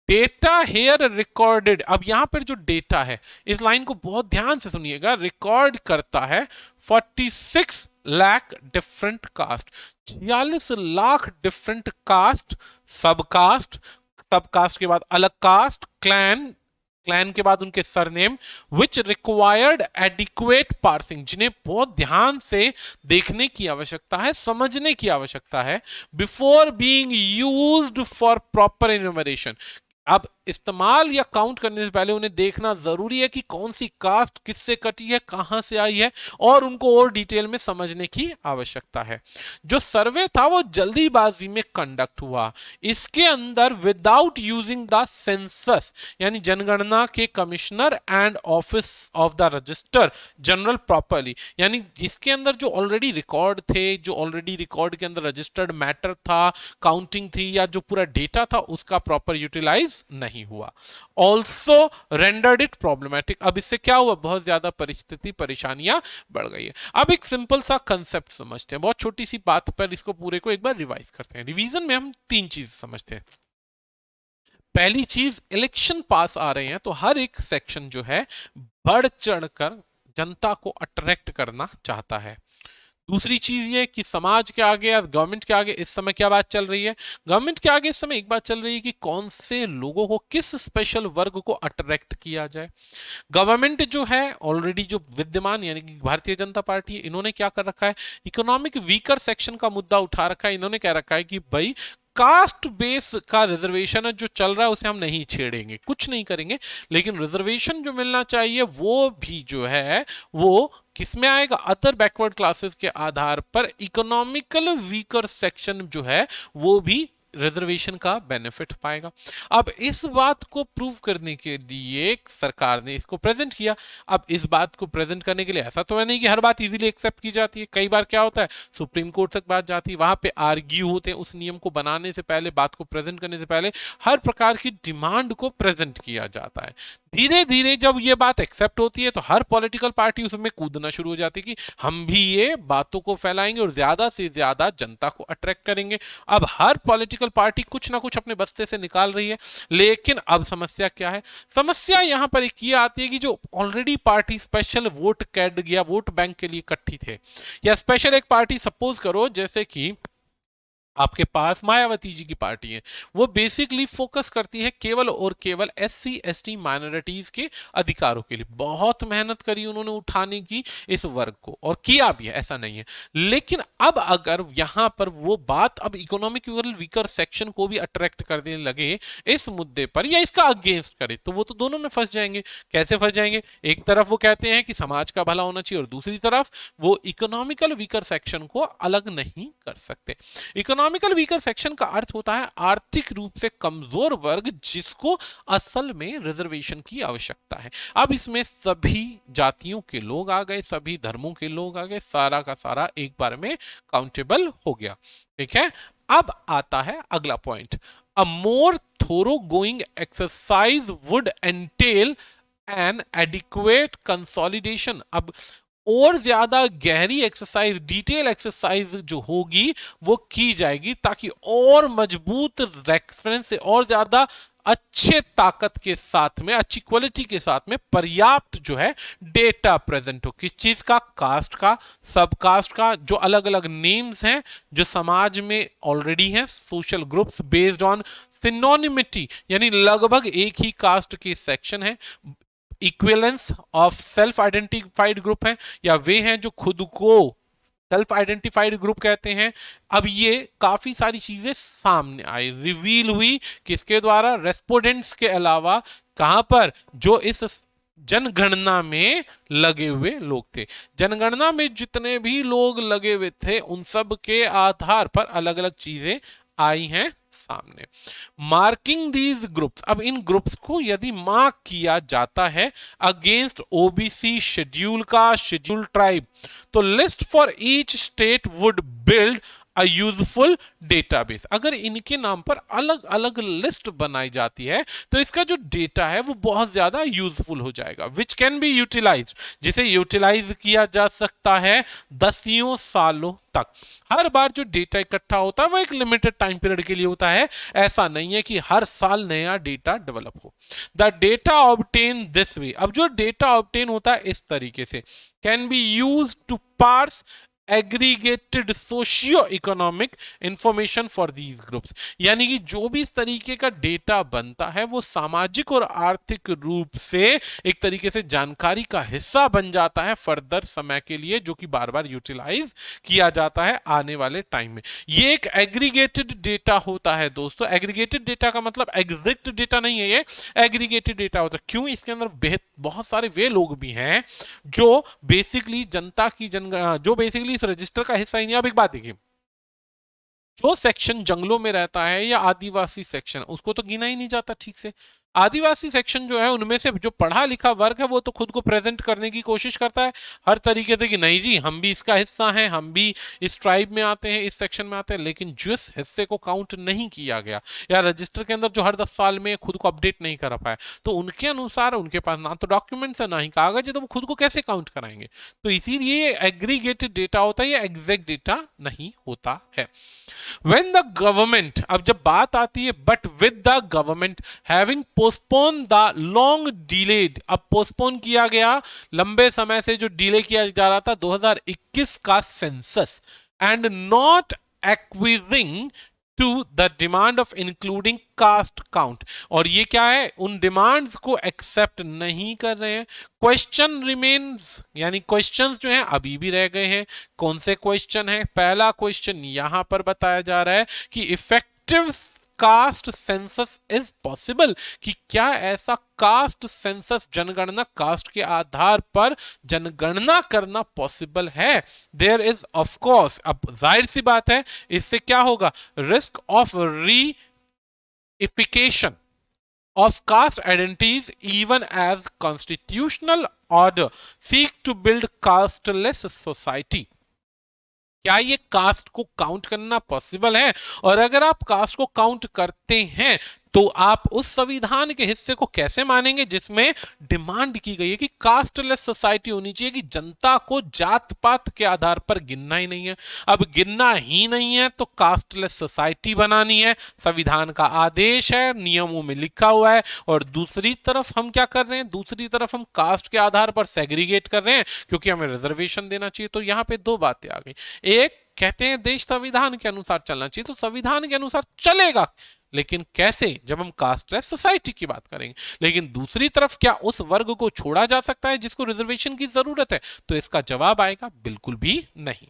डेटा हेयर रिकॉर्डेड, अब यहां पर जो डेटा है, इस लाइन को बहुत ध्यान से सुनिएगा, रिकॉर्ड करता है 46 lakh different caste, 46 lakh different caste, सब कास्ट, सब कास्ट के बाद अलग कास्ट, क्लैन, क्लैन के बाद उनके surname, which required adequate parsing, जिन्हें बहुत ध्यान से देखने की आवश्यकता है, समझने की आवश्यकता है, before being used for proper enumeration. अब इस्तेमाल या काउंट करने से पहले उन्हें देखना जरूरी है कि कौन सी कास्ट किससे कटी है, कहां से आई है, और उनको और डिटेल में समझने की आवश्यकता है। जो सर्वे था वो जल्दीबाजी में कंडक्ट हुआ, इसके अंदर विदाउट यूजिंग द सेंसस, यानी जनगणना के commissioner and office of the register general properly, यानी इसके अंदर जो ऑलरेडी रिकॉर्ड थे, जो ऑलरेडी रिकॉर्ड के अंदर रजिस्टर्ड मैटर था, काउंटिंग थी, या जो पूरा डेटा था, उसका प्रॉपर यूटिलाइज नहीं हुआ। ऑल्सो रेंडर्ड इट प्रॉब्लमैटिक, अब इससे क्या हुआ? बहुत ज्यादा परिस्थिति, परेशानियां बढ़ गई है। अब एक सिंपल सा कंसेप्ट समझते हैं, बहुत छोटी सी बात पर इसको पूरे को एक बार रिवाइज करते हैं। रिवीजन में हम 3 चीज समझते हैं। पहली चीज, इलेक्शन पास आ रहे हैं तो हर एक सेक्शन जो है बढ़ चढ़कर जनता को अट्रैक्ट करना चाहता है। दूसरी चीज ये कि समाज के आगे या गवर्नमेंट के आगे इस समय क्या बात चल रही है? गवर्नमेंट के आगे इस समय एक बात चल रही है कि कौन से लोगों को, किस स्पेशल वर्ग को अट्रैक्ट किया जाए। गवर्नमेंट जो है ऑलरेडी जो विद्यमान, यानी कि भारतीय जनता पार्टी, इन्होंने क्या कर रखा है? इकोनॉमिक वीकर सेक्शन का मुद्दा उठा रखा है। इन्होंने कह रखा है कि भाई कास्ट बेस का रिजर्वेशन है जो चल रहा है उसे हम नहीं छेड़ेंगे, कुछ नहीं करेंगे, लेकिन रिजर्वेशन जो मिलना चाहिए वो भी जो है वो किसमें आएगा, अदर बैकवर्ड क्लासेस के आधार पर इकोनॉमिकल वीकर सेक्शन जो है वो भी रिजर्वेशन का बेनिफिट पाएगा। अब इस बात को प्रूव करने के लिए सरकार ने इसको प्रेजेंट किया। अब इस बात को प्रेजेंट करने के लिए ऐसा तो है नहीं कि हर बात इजीली एक्सेप्ट की जाती है, कई बार क्या होता है सुप्रीम कोर्ट तक बात जाती है, वहां पे आर्ग्यू होते हैं, उस नियम को बनाने से पहले, बात को प्रेजेंट करने से पहले हर प्रकार की डिमांड को प्रेजेंट किया जाता है। धीरे धीरे जब ये बात एक्सेप्ट होती है तो हर पॉलिटिकल पार्टी उसमें कूदना शुरू हो जाती है कि हम भी ये बातों को फैलाएंगे और ज्यादा से ज्यादा जनता को अट्रैक्ट करेंगे। अब हर पॉलिटिकल पार्टी कुछ ना कुछ अपने बस्ते से निकाल रही है, लेकिन अब समस्या क्या है, समस्या यहां पर एक ये आती है कि जो ऑलरेडी पार्टी स्पेशल वोट कैड या वोट बैंक के लिए इकट्ठी थे, या स्पेशल एक पार्टी सपोज करो जैसे कि आपके पास मायावती जी की पार्टी है, वो बेसिकली फोकस करती है केवल और केवल एससी एसटी माइनॉरिटीज के अधिकारों के लिए। बहुत मेहनत करी उन्होंने उठाने की इस वर्ग को, और किया भी है, ऐसा नहीं है। लेकिन अब अगर यहां पर वो बात अब इकोनॉमिकल वीकर सेक्शन को भी अट्रैक्ट करने लगे इस मुद्दे पर, या इसका अगेंस्ट करे, तो वो तो दोनों में फंस जाएंगे। कैसे फंस जाएंगे, एक तरफ वो कहते हैं कि समाज का भला होना चाहिए और दूसरी तरफ वो इकोनॉमिकल वीकर सेक्शन को अलग नहीं कर सकते। इकोनॉमिकल वीकर सेक्शन का अर्थ होता है आर्थिक रूप से कमजोर वर्ग जिसको असल में रिजर्वेशन की आवश्यकता है। अब इसमें सभी जातियों के लोग आ गए, सभी धर्मों के लोग आ गए, सारा का सारा एक बार में काउंटेबल हो गया। ठीक है, अब आता है अगला point, a more thorough going exercise would entail an adequate consolidation. अब और ज्यादा गहरी एक्सरसाइज, डिटेल एक्सरसाइज जो होगी वो की जाएगी ताकि और मजबूत रेफरेंस से और ज्यादा अच्छे ताकत के साथ में, अच्छी क्वालिटी के साथ में पर्याप्त जो है डेटा प्रेजेंट हो। किस चीज का, कास्ट का, सब कास्ट का, जो अलग अलग नेम्स हैं जो समाज में ऑलरेडी हैं, सोशल ग्रुप्स बेस्ड ऑन सिनोनिमिटी, यानी लगभग एक ही कास्ट के सेक्शन है, equivalence of self identified group है, या वे हैं जो खुद को सेल्फ आइडेंटिफाइड ग्रुप कहते हैं। अब ये काफी सारी चीजें सामने आई, रिवील हुई, किसके द्वारा, रेस्पोंडेंट्स के अलावा, कहां पर, जो इस जनगणना में लगे हुए लोग थे। जनगणना में जितने भी लोग लगे हुए थे उन सब के आधार पर अलग अलग चीजें आई हैं सामने। मार्किंग दीज ग्रुप्स, अब इन ग्रुप्स को यदि मार्क किया जाता है अगेंस्ट ओबीसी शेड्यूल का, शेड्यूल ट्राइब, तो list for each state would build a useful database. अगर इनके नाम पर अलग अलग लिस्ट बनाई जाती है तो इसका जो डेटा है वो बहुत ज्यादा यूजफुल हो जाएगा, विच कैन बी यूटिलाइज, जिसे यूटिलाइज किया जा सकता है दसियों सालों तक। हर बार जो डेटा इकट्ठा होता है वो एक लिमिटेड टाइम पीरियड के लिए होता है, ऐसा नहीं है कि हर साल नया डेटा डेवलप हो। The data obtain this way, अब जो डेटा ऑब्टेन होता है इस तरीके से, can be use to parse aggregated socio economic information for these groups, यानी कि जो भी इस तरीके का डेटा बनता है वो सामाजिक और आर्थिक रूप से एक तरीके से जानकारी का हिस्सा बन जाता है फर्दर समय के लिए, जो कि बार बार यूटिलाइज किया जाता है आने वाले टाइम में। ये एक एग्रीगेटेड डेटा होता है दोस्तों। एग्रीगेटेड डेटा का मतलब एग्जैक्ट डेटा नहीं है, ये एग्रीगेटेड डेटा होता है। क्यों, इसके अंदर बहुत सारे वे लोग भी हैं जो बेसिकली जनता की जो बेसिकली इस रजिस्टर का हिस्सा ही नहीं। अब एक बात देखिए, जो सेक्शन जंगलों में रहता है या आदिवासी सेक्शन, उसको तो गिना ही नहीं जाता ठीक से। आदिवासी सेक्शन जो है उनमें से जो पढ़ा लिखा वर्ग है वो तो खुद को प्रेजेंट करने की कोशिश करता है हर तरीके से कि नहीं जी हम भी इसका हिस्सा हैं, हम भी इस ट्राइब में आते हैं, इस सेक्शन में आते हैं, लेकिन जिस हिस्से को काउंट नहीं किया गया या रजिस्टर के अंदर जो हर 10 साल में खुद को अपडेट नहीं कर पाए, तो उनके अनुसार उनके पास ना तो डॉक्यूमेंट्स है ना ही कागज है, तो वो खुद को कैसे काउंट कराएंगे। तो इसीलिए एग्रीगेटेड डेटा होता है, ये एग्जैक्ट डेटा नहीं होता है। When the government, अब जब बात आती है, but with the government having postponed the long delayed, अब पोस्टपोन किया गया लंबे समय से जो डिले किया जा रहा था 2021 का census, and not acquiescing to the demand of including caste count, और ये क्या है, उन डिमांड्स को एक्सेप्ट नहीं कर रहे हैं। क्वेश्चन रिमेन्स, यानी क्वेश्चंस जो हैं अभी भी रह गए हैं। कौन से क्वेश्चन है, पहला क्वेश्चन यहां पर बताया जा रहा है कि effect predictive caste census is possible, कि क्या ऐसा कास्ट सेंसस जनगणना, कास्ट के आधार पर जनगणना करना पॉसिबल है? देयर इज ऑफ कोर्स, अब जाहिर सी बात है इससे क्या होगा, risk of reification of caste identities even as constitutional order seek to build casteless society. क्या ये कास्ट को काउंट करना पॉसिबल है? और अगर आप कास्ट को काउंट करते हैं तो आप उस संविधान के हिस्से को कैसे मानेंगे जिसमें डिमांड की गई है कि कास्टलेस सोसाइटी होनी चाहिए, कि जनता को जात पात के आधार पर गिनना ही नहीं है। अब गिनना ही नहीं है तो कास्टलेस सोसाइटी बनानी है, संविधान का आदेश है, नियमों में लिखा हुआ है। और दूसरी तरफ हम क्या कर रहे हैं, दूसरी तरफ हम कास्ट के आधार पर सेग्रीगेट कर रहे हैं क्योंकि हमें रिजर्वेशन देना चाहिए। तो यहां पे दो बातें आ गई, एक कहते हैं देश संविधान के अनुसार चलना चाहिए, तो संविधान के अनुसार चलेगा, लेकिन कैसे, जब हम कास्टलेस सोसाइटी की बात करेंगे। लेकिन दूसरी तरफ क्या उस वर्ग को छोड़ा जा सकता है जिसको रिजर्वेशन की जरूरत है? तो इसका जवाब आएगा बिल्कुल भी नहीं।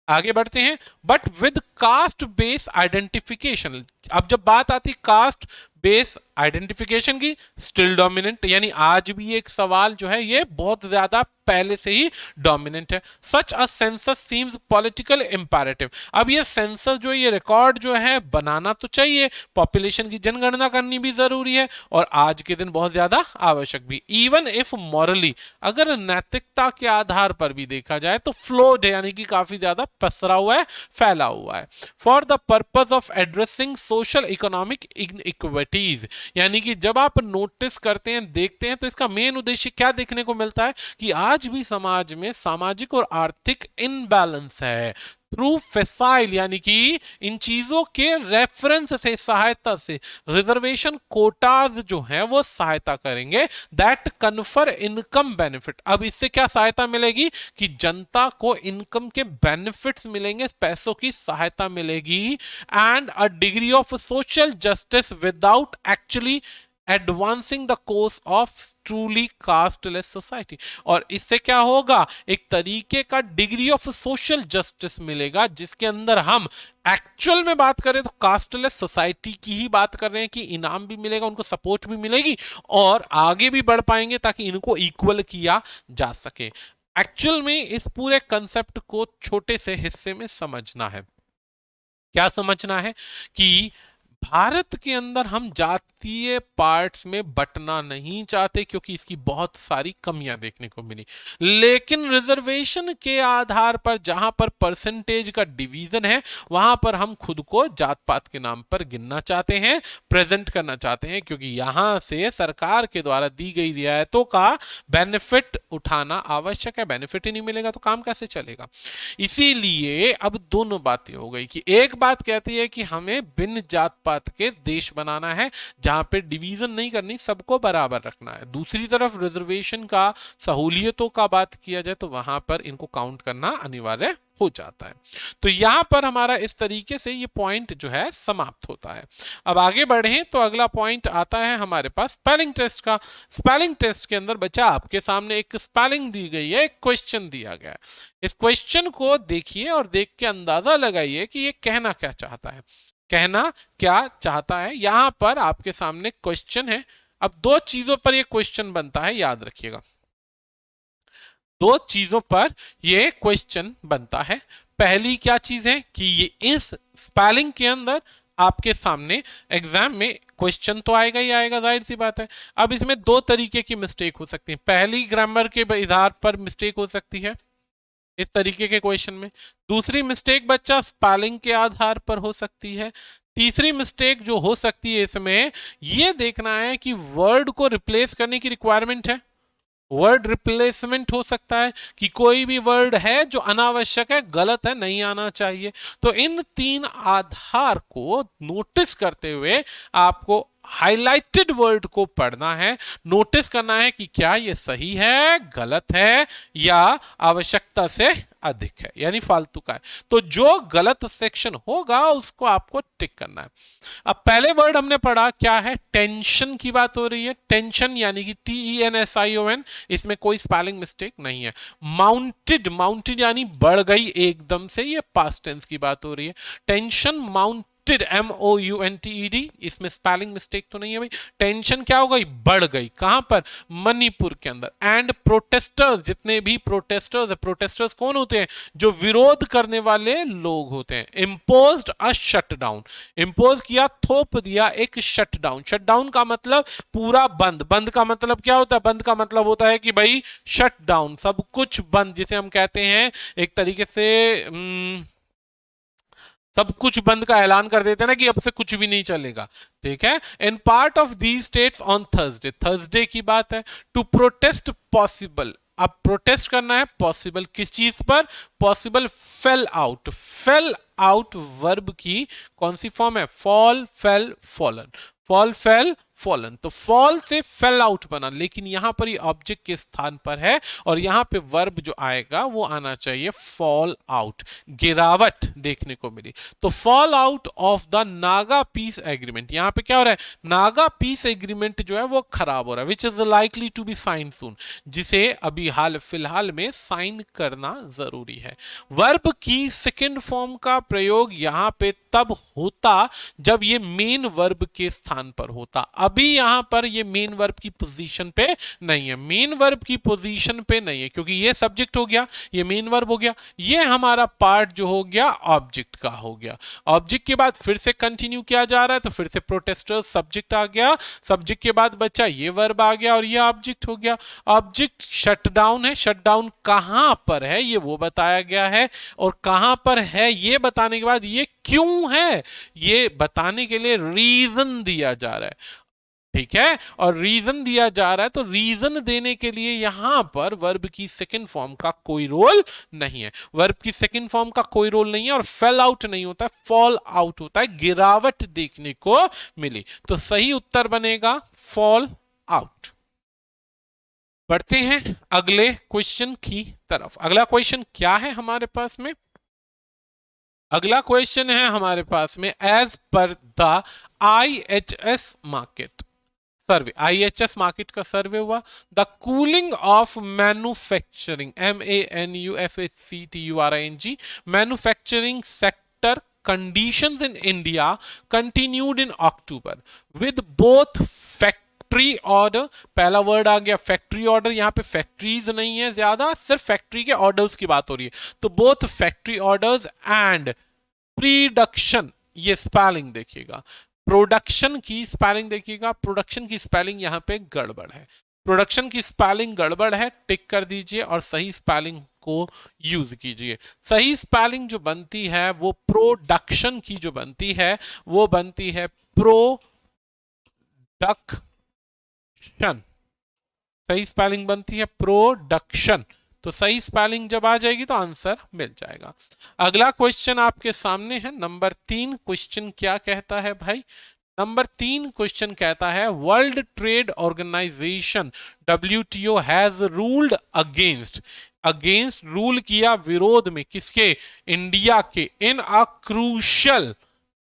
आगे बढ़ते हैं, but with caste base identification. अब जब बात आती कास्ट बेस आइडेंटिफिकेशन की, स्टिल डोमिनेंट, यानी आज भी एक सवाल जो है ये बहुत ज्यादा पहले से ही डोमिनेंट है। सच अ सेंसस सीम्स पॉलिटिकल इंपैरेटिव। अब ये सेंसस जो है, ये रिकॉर्ड जो है बनाना तो चाहिए, पॉपुलेशन की जनगणना करनी भी जरूरी है और आज के दिन बहुत ज्यादा आवश्यक भी। इवन इफ मॉरली, अगर नैतिकता के आधार पर भी देखा जाए तो फ्लोड है, यानी कि काफी ज्यादा पसरा हुआ है, फैला हुआ है। For the purpose of addressing social economic inequities, यानी कि जब आप नोटिस करते हैं, देखते हैं, तो इसका मेन उद्देश्य क्या देखने को मिलता है कि आज भी समाज में सामाजिक और आर्थिक इनबैलेंस है। थ्रू फेसाइल, यानी कि इन चीजों के रेफरेंस से, सहायता से, रिजर्वेशन कोटाज जो है वो सहायता करेंगे, दैट कन्फर इनकम बेनिफिट। अब इससे क्या सहायता मिलेगी कि जनता को इनकम के बेनिफिट्स मिलेंगे, पैसों की सहायता मिलेगी, and a degree of social justice without actually advancing the course of truly casteless society. और इससे क्या होगा, एक तरीके का डिग्री ऑफ सोशल जस्टिस मिलेगा जिसके अंदर हम एक्चुअल में बात करें तो कास्टलेस सोसाइटी की ही बात कर रहे हैं, कि इनाम भी मिलेगा, उनको सपोर्ट भी मिलेगी और आगे भी बढ़ पाएंगे ताकि इनको इक्वल किया जा सके। एक्चुअल में इस पूरे कंसेप्ट को छोटे से हिस्से में समझना है। क्या समझना है कि भारत के अंदर हम जातीय पार्ट्स में बंटना नहीं चाहते क्योंकि इसकी बहुत सारी कमियां देखने को मिली, लेकिन रिजर्वेशन के आधार पर जहां पर परसेंटेज का डिवीजन है वहां पर हम खुद को जात पात के नाम पर गिनना चाहते हैं, प्रेजेंट करना चाहते हैं, क्योंकि यहां से सरकार के द्वारा दी गई रियायतों का बेनिफिट उठाना आवश्यक है। बेनिफिट ही नहीं मिलेगा तो काम कैसे चलेगा। इसीलिए अब दोनों बातें हो गई कि एक बात कहती है कि हमें बिन जात के देश बनाना है जहां पे डिवीजन नहीं करनी, सबको बराबर रखना है। दूसरी तरफ रिजर्वेशन का, सहूलियतों का बात किया जाए तो वहां पर इनको काउंट करना अनिवार्य हो जाता है। तो यहां पर हमारा इस तरीके से ये पॉइंट जो है समाप्त होता है। अब आगे बढ़े तो अगला पॉइंट आता है हमारे पास स्पेलिंग टेस्ट का। स्पेलिंग टेस्ट के अंदर बच्चा आपके सामने एक स्पेलिंग दी गई है, एक क्वेश्चन दिया गया है। इस क्वेश्चन को देखिए और देख के अंदाजा लगाइए कि ये कहना क्या चाहता है। कहना क्या चाहता है, यहां पर आपके सामने क्वेश्चन है। अब दो चीजों पर यह क्वेश्चन बनता है, याद रखिएगा, दो चीजों पर यह क्वेश्चन बनता है। पहली क्या चीज है कि ये इस स्पेलिंग के अंदर आपके सामने एग्जाम में क्वेश्चन तो आएगा ही आएगा, जाहिर सी बात है। अब इसमें दो तरीके की मिस्टेक हो सकती है। पहली ग्रामर के आधार पर मिस्टेक हो सकती है इस तरीके के क्वेश्चन में। दूसरी मिस्टेक बच्चा स्पेलिंग के आधार पर हो सकती है। तीसरी मिस्टेक जो हो सकती है इसमें यह देखना है कि वर्ड को रिप्लेस करने की रिक्वायरमेंट है। वर्ड रिप्लेसमेंट हो सकता है कि कोई भी वर्ड है जो अनावश्यक है, गलत है, नहीं आना चाहिए। तो इन तीन आधार को नोटिस करते हुए आपको हाइलाइटेड वर्ड को पढ़ना है, नोटिस करना है कि क्या ये सही है, गलत है या आवश्यकता से अधिक है, यानी फालतू का है। तो जो गलत सेक्शन होगा उसको आपको टिक करना है। अब पहले वर्ड हमने पढ़ा क्या है, टेंशन की बात हो रही है। टेंशन यानी कि TENSION, इसमें कोई स्पेलिंग मिस्टेक नहीं है। माउंटेड, माउंटेड यानी बढ़ गई एकदम से, ये पास्ट टेंस की बात हो रही है। टेंशन माउंट मोउंटेड, MOUNTED, इसमें स्पेलिंग मिस्टेक तो नहीं है भाई। टेंशन क्या हो गई, बढ़ गई, कहां पर, मणिपुर के अंदर। एंड प्रोटेस्टर्स, जितने भी प्रोटेस्टर्स है, प्रोटेस्टर्स कौन होते हैं, जो विरोध करने वाले लोग होते हैं। इम्पोज्ड अ शटडाउन, इम्पोज किया, थोप दिया एक शटडाउन। शटडाउन का मतलब पूरा बंद, बंद का मतलब क्या होता है, बंद का मतलब होता है कि भाई शटडाउन, सब कुछ बंद, जिसे हम कहते हैं एक तरीके से सब कुछ बंद का ऐलान कर देते हैं ना कि अब से कुछ भी नहीं चलेगा, ठीक है। In part of the states on Thursday, Thursday की बात है, टू प्रोटेस्ट पॉसिबल, अब प्रोटेस्ट करना है पॉसिबल, किस चीज पर, possible fail out, fail out verb की कौन सी फॉर्म है, fall, fail, fallen, fall, fail, fallen. तो फॉल से फेल आउट बना, लेकिन यहां पर ये ऑब्जेक्ट के स्थान पर है और यहां पे वर्ब जो आएगा वो आना चाहिए फॉल आउट, गिरावट देखने को मिली। तो fall out of the Naga piece agreement, यहां पे क्या हो रहा है, नागा पीस एग्रीमेंट जो है वो खराब हो रहा है, which is likely to be sign soon, जिसे अभी हाल फिलहाल में साइन करना जरूरी है। वर्ब की सेकेंड फॉर्म का प्रयोग यहां पे तब होता जब ये मेन वर्ब के स्थान पर होता। अभी यहां पर ये मेन वर्ब की पोजीशन पे नहीं है, मेन वर्ब की पोजीशन पे नहीं है, क्योंकि ये सब्जेक्ट हो गया, ये मेन वर्ब हो गया, ये हमारा पार्ट जो हो गया ऑब्जेक्ट का हो गया। ऑब्जेक्ट के बाद फिर से कंटिन्यू किया जा रहा है, तो फिर से प्रोटेस्टर्स सब्जेक्ट आ गया, सब्जेक्ट के बाद बच्चा ये वर्ब आ गया और ये ऑब्जेक्ट हो गया। ऑब्जेक्ट शटडाउन है, शटडाउन कहां पर है ये वो बताया गया है, और कहां पर है ये बताने के बाद ये क्यों है ये बताने के लिए रीजन दिया जा रहा है, ठीक है। और रीजन दिया जा रहा है, तो रीजन देने के लिए यहां पर वर्ब की सेकंड फॉर्म का कोई रोल नहीं है, वर्ब की सेकंड फॉर्म का कोई रोल नहीं है, और फेल आउट नहीं होता, फॉल आउट होता है, गिरावट देखने को मिली। तो सही उत्तर बनेगा फॉल आउट। बढ़ते हैं अगले क्वेश्चन की तरफ। अगला क्वेश्चन क्या है हमारे पास में, अगला क्वेश्चन है हमारे पास में, as per the IHS Markit survey, IHS Markit का सर्वे हुआ, the cooling of manufacturing, MANUFACTURING, manufacturing sector conditions in India continued in October with both factory order, पहला वर्ड आ गया फैक्ट्री ऑर्डर, यहां पे फैक्ट्रीज नहीं है ज्यादा, सिर्फ फैक्ट्री के ऑर्डर्स की बात हो रही है, तो both factory orders and production, ये स्पेलिंग देखिएगा, प्रोडक्शन की स्पेलिंग देखिएगा, प्रोडक्शन की स्पेलिंग यहां पे गड़बड़ है, प्रोडक्शन की स्पेलिंग गड़बड़ है, टिक कर दीजिए और सही स्पेलिंग को यूज कीजिए। सही स्पेलिंग जो बनती है वो प्रोडक्शन की जो बनती है वो बनती है प्रोडक्शन, सही स्पेलिंग बनती है प्रोडक्शन। तो सही स्पेलिंग जब आ जाएगी तो आंसर मिल जाएगा। अगला क्वेश्चन आपके सामने है नंबर 3। क्वेश्चन क्या कहता है भाई, नंबर 3 क्वेश्चन कहता है, World Trade Organization WTO has ruled against, against rule किया विरोध में, किसके, इंडिया के, in a crucial,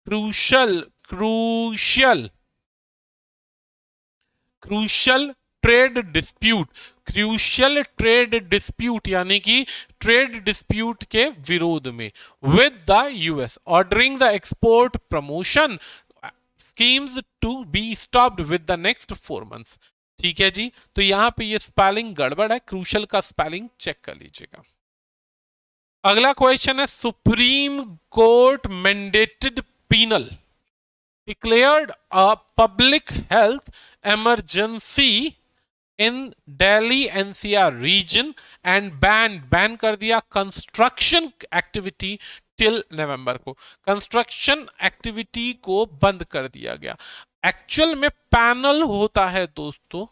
crucial, crucial, crucial trade dispute, crucial trade dispute यानी कि ट्रेड डिस्प्यूट के विरोध में, with the US ordering the export promotion schemes to be stopped with the next 4 months। ठीक है जी, तो यहां पे ये स्पेलिंग गड़बड़ है, क्रूशियल का स्पेलिंग चेक कर लीजिएगा। अगला क्वेश्चन है, Supreme Court mandated penal declared a public health emergency in Delhi NCR region and ban कर दिया कंस्ट्रक्शन एक्टिविटी टिल नवंबर को, कंस्ट्रक्शन एक्टिविटी को बंद कर दिया गया। एक्चुअल में पैनल होता है दोस्तों,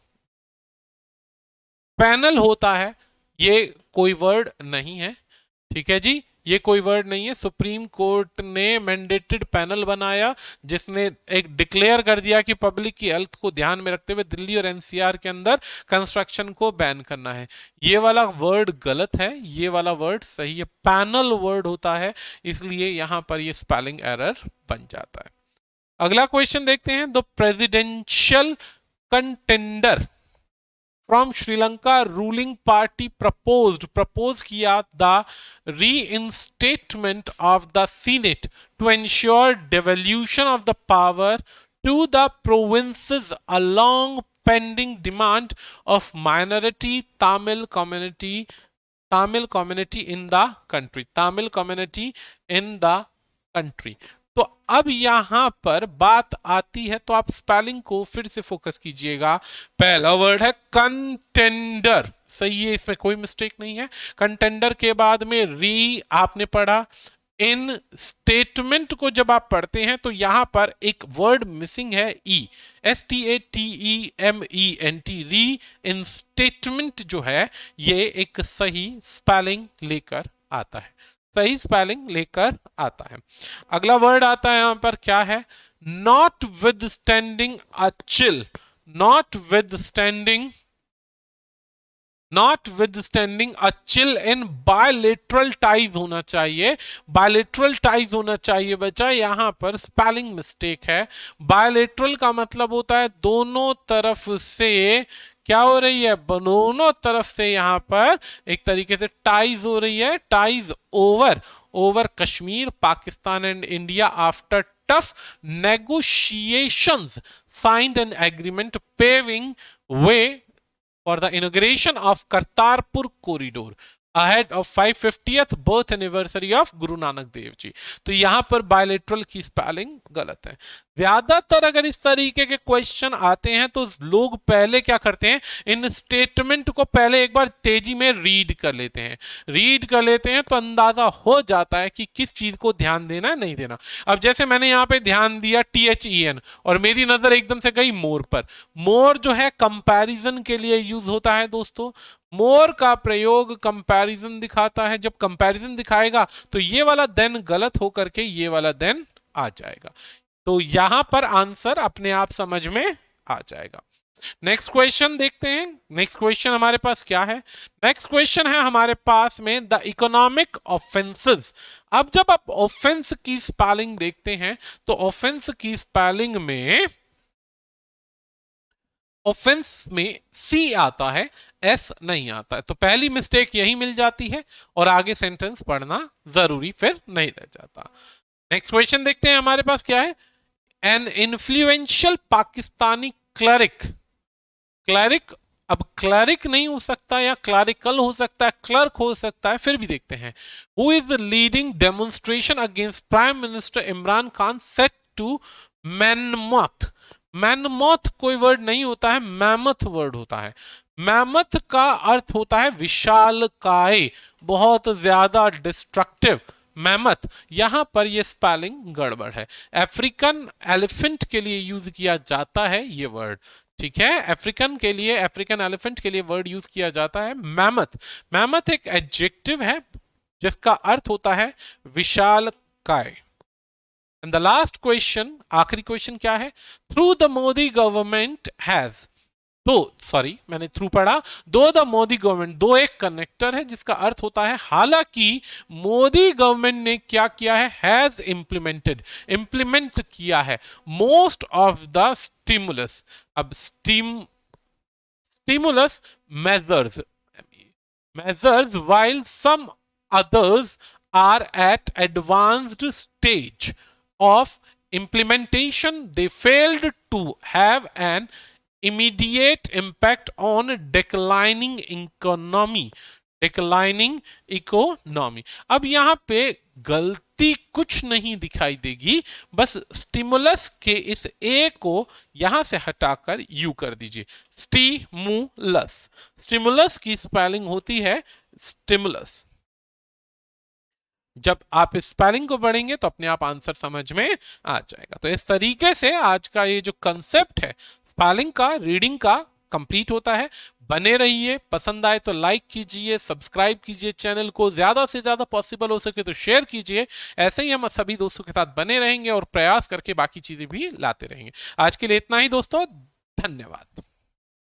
पैनल होता है, ये कोई वर्ड नहीं है, ठीक है जी, ये कोई वर्ड नहीं है। सुप्रीम कोर्ट ने मैंडेटेड पैनल बनाया जिसने एक डिक्लेयर कर दिया कि पब्लिक की हेल्थ को ध्यान में रखते हुए दिल्ली और NCR के अंदर कंस्ट्रक्शन को बैन करना है। ये वाला वर्ड गलत है, ये वाला वर्ड सही है, पैनल वर्ड होता है, इसलिए यहां पर ये स्पेलिंग एरर बन जाता है। अगला क्वेश्चन देखते हैं, the presidential contender from Sri Lanka ruling party propose किया the reinstatement of the senate to ensure devolution of the power to the provinces along pending demand of minority Tamil community in the country. तो अब यहां पर बात आती है, तो आप स्पेलिंग को फिर से फोकस कीजिएगा। पहला वर्ड है कंटेंडर, सही है, इसमें कोई मिस्टेक नहीं है। कंटेंडर के बाद में री आपने पढ़ा। इन स्टेटमेंट को जब आप पढ़ते हैं तो यहां पर एक वर्ड मिसिंग है, ई, STATEMENT, री इन स्टेटमेंट जो है ये एक सही स्पेलिंग लेकर आता है, सही स्पेलिंग लेकर आता है। अगला वर्ड आता है यहां पर, क्या है? Not withstanding a chill, not withstanding a chill in bilateral ties होना चाहिए, बायलेटरल टाइज होना चाहिए बच्चा, यहां पर स्पेलिंग मिस्टेक है। बायलेटरल का मतलब होता है दोनों तरफ से क्या हो रही है, दोनों तरफ से यहां पर एक तरीके से टाइज हो रही है, ties over Kashmir, Pakistan and India after tough negotiations signed an agreement paving way for the inauguration of Kartarpur corridor ahead of 550th birth anniversary of Guru Nanak Dev ji. तो यहां पर बायलेटरल की स्पेलिंग गलत है। ज्यादातर अगर इस तरीके के क्वेश्चन आते हैं तो लोग पहले क्या करते हैं, इन स्टेटमेंट को पहले एक बार तेजी में रीड कर लेते हैं, तो अंदाजा हो जाता है कि किस चीज को ध्यान देना है, नहीं देना। अब जैसे मैंने यहाँ पे ध्यान दिया THEN और मेरी नजर एकदम से गई मोर पर। मोर जो है कंपैरिजन के लिए यूज होता है दोस्तों, मोर का प्रयोग कंपैरिजन दिखाता है। जब कंपैरिजन दिखाएगा तो ये वाला देन गलत होकर के ये वाला देन आ जाएगा, तो यहां पर आंसर अपने आप समझ में आ जाएगा। नेक्स्ट क्वेश्चन देखते हैं। नेक्स्ट क्वेश्चन हमारे पास क्या है? नेक्स्ट क्वेश्चन है हमारे पास में द इकोनॉमिक ऑफेंसेस। अब जब आप ऑफेंस की स्पेलिंग देखते हैं तो ऑफेंस की स्पेलिंग में ऑफेंस में सी आता है, एस नहीं आता है, तो पहली मिस्टेक यही मिल जाती है और आगे सेंटेंस पढ़ना जरूरी फिर नहीं रह जाता। नेक्स्ट क्वेश्चन देखते हैं हमारे पास क्या है। एन इन्फ्लुएंशियल पाकिस्तानी क्लरिक, अब क्लरिक नहीं हो सकता या क्लरिकल हो सकता है, क्लर्क हो सकता है, फिर भी देखते हैं। Who is leading demonstration against prime minister Imran Khan set to mammoth. Mammoth कोई वर्ड नहीं होता है, मैमथ वर्ड होता है। मैमथ का अर्थ होता है विशालकाय, बहुत ज्यादा डिस्ट्रक्टिव। मैमथ, यहां पर ये स्पेलिंग गड़बड़ है। अफ्रीकन एलिफेंट के लिए यूज किया जाता है ये वर्ड, ठीक है, अफ्रीकन एलिफेंट के लिए वर्ड यूज किया जाता है मैमथ। मैमथ एक एडजेक्टिव है जिसका अर्थ होता है विशालकाय। एंड द लास्ट क्वेश्चन, आखिरी क्वेश्चन क्या है? Through the Modi government has, तो सॉरी मैंने थ्रू पढ़ा, दो द मोदी गवर्नमेंट, दो एक कनेक्टर है जिसका अर्थ होता है हालांकि मोदी गवर्नमेंट ने क्या किया है, हैज इंप्लीमेंट किया है मोस्ट ऑफ द स्टिमुलस। अब stimulus measures while some others are at advanced stage of implementation, they failed to have an immediate impact on declining economy। अब यहां पे गलती कुछ नहीं दिखाई देगी, बस स्टिमुलस के इस ए को यहां से हटाकर यू कर दीजिए, स्टिमुलस की स्पेलिंग होती है स्टिमुलस। जब आप इस स्पेलिंग को पढ़ेंगे तो अपने आप आंसर समझ में आ जाएगा। तो इस तरीके से आज का ये जो कंसेप्ट है स्पेलिंग का, रीडिंग का, कंप्लीट होता है। बने रहिए, पसंद आए तो लाइक कीजिए, सब्सक्राइब कीजिए चैनल को, ज्यादा से ज्यादा पॉसिबल हो सके तो शेयर कीजिए। ऐसे ही हम सभी दोस्तों के साथ बने रहेंगे और प्रयास करके बाकी चीजें भी लाते रहेंगे। आज के लिए इतना ही दोस्तों, धन्यवाद।